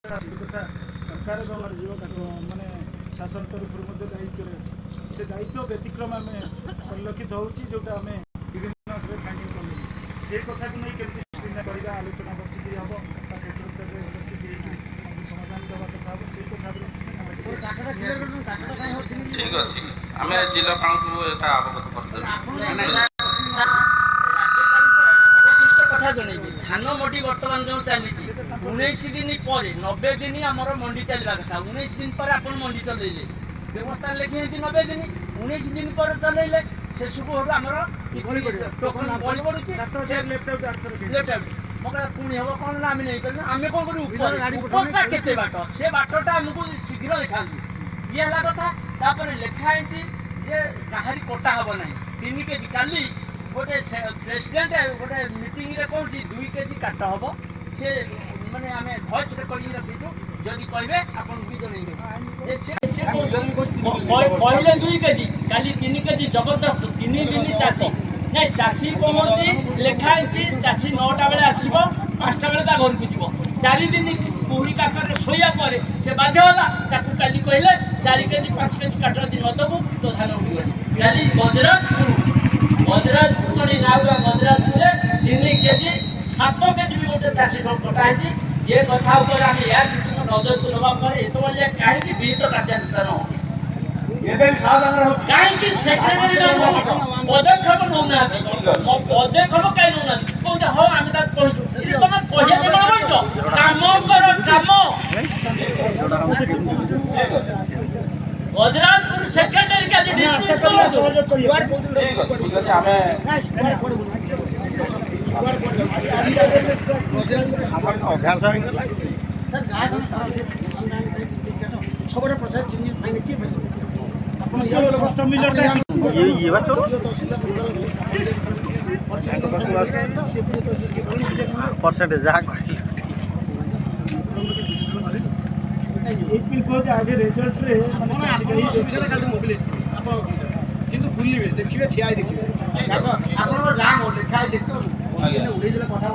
କଥା ସରକାର ମାନେ ଶାସନ ତରଫରୁ ମଧ୍ୟ ଦାୟିତ୍ୱରେ ଅଛି। ସେ ଦାୟିତ୍ୱ ବ୍ୟତିକ୍ରମ ଆମେ ପରିଲକ୍ଷିତ ହେଉଛି, ଯେଉଁଟା ଆମେ ବିଭିନ୍ନ ଫାଇଣ୍ଡିଂ କଲୁ। ସେ କଥାକୁ ନେଇ କେମିତି କରିବା ଆଲୋଚନା ବସିକି ହେବ, ତା କ୍ଷେତ୍ର ସ୍ତରରେ ଉପସ୍ଥିତି ହେଇକି ସମାଧାନ ଦେବା କଥା ହେବ। ସେଇ କଥା ଠିକ୍ ଅଛି, ଆମେ ଜିଲ୍ଲାପାଳଙ୍କୁ ଏଟା ଅବଗତ କରିଦେବୁ। କଥା ଜଣେଇବି, ଧାନ ମଣ୍ଡି ବର୍ତ୍ତମାନ ଯେଉଁ ଚାଲିଛି 19 ଦିନ ପରେ 90 ଦିନ ଆମର ମଣ୍ଡି ଚାଲିବା କଥା। 19 ଦିନ ପରେ ଆପଣ ମଣ୍ଡି ଚଲେଇଲେ, ବ୍ୟବସ୍ଥା ଲେଖିଛନ୍ତି 90 ଦିନ, 19 ଦିନ ପରେ ଚଲେଇଲେ ସେସବୁ ଆମର ଟୋକନ ବଳି ପଡୁଛି। ପୁଣି ହବ କ'ଣ ନା ଆମେ ନେଇପାରିବୁ, ଆମେ କ'ଣ କରିବୁ? ଉପରଟା କେତେ ବାଟ, ସେ ବାଟଟା ଆମକୁ ଶୀଘ୍ର ଲେଖାନ୍ତୁ। ଇଏ ହେଲା କଥା। ତାପରେ ଲେଖା ହେଇଛି ଯେ କାହାରି କଟା ହବ ନାହିଁ। 3 କେଜି କାଲି ଗୋଟେ ପ୍ରେସିଡେଣ୍ଟ ଗୋଟେ ମିଟିଂରେ କହୁଛି 2 କେଜି କାଟ ହବ। ସେ ମାନେ ଆମେ ଭଏସ୍ ରେକର୍ଡିଂ ରଖିଛୁ, ଯଦି କହିବେ ଆପଣଙ୍କୁ ବି ଜଣେଇବେ। କହିଲେ 2 କେଜି, କାଲି 3 କେଜି ଜବରଦସ୍ତ। 3 ଦିନ ଚାଷୀ ନାଇଁ, ଚାଷୀ କହନ୍ତି ଲେଖା ହେଇଛି ଚାଷୀ 9ଟା ବେଳେ ଆସିବ, 5ଟା ବେଳେ ତା ଘରକୁ ଯିବ। 4 ଦିନ କୁହୁଡ଼ି କାକରରେ ଶୋଇବା ପରେ ସେ ବାଧ୍ୟ ହେଲା, ତାକୁ କାଲି କହିଲେ 4 କେଜି 5 କେଜି କାଟ ଯଦି ନ ଦେବୁ ତ ଧାନ ଉଠିବନି। କାଲି ଗଜରାଜପୁର ଗଜରାଜପୁରରେ 3 କେଜି 7 କେଜି ବି ଗୋଟେ ଚାଷୀ କଟା ହେଇଛି। ଏ କଥା ଉପରେ ଆମେ ଏଆଇସିସିଙ୍କ ନଜରକୁ ନେବା ପରେ ଏତେବେଳେ କାହିଁକି ବିହିତ କାର୍ଯ୍ୟାନୁଷ୍ଠାନ କାହିଁକି ସେକ୍ରେଟାରୀ ପଦକ୍ଷେପ ନେଉନାହାନ୍ତି? ପଦକ୍ଷେପ କାହିଁ ନେଉନାହାନ୍ତି? କହୁଛ ହଉ ଆମେ ତାକୁ କହିଛୁ, ତମେ କହିବା ପାଇଁ କହିଛ, କାମ କର କାମ। ଗଜରାଜପୁର ସେକ୍ରେଟାରୀ ଆଜି ଡିସମିସ୍ କରନ୍ତୁ। ଅଭ୍ୟାସ परसेंटेज जहाँ आगे रिजल्ट କିନ୍ତୁ ବୁଲିବେ, ଦେଖିବେ, ଠିଆ ହେଇ ଦେଖିବେ। ଆପଣଙ୍କର ଯାହା ଲେଖା ଅଛି ଉଡ଼େଇଦେଲେ କଥା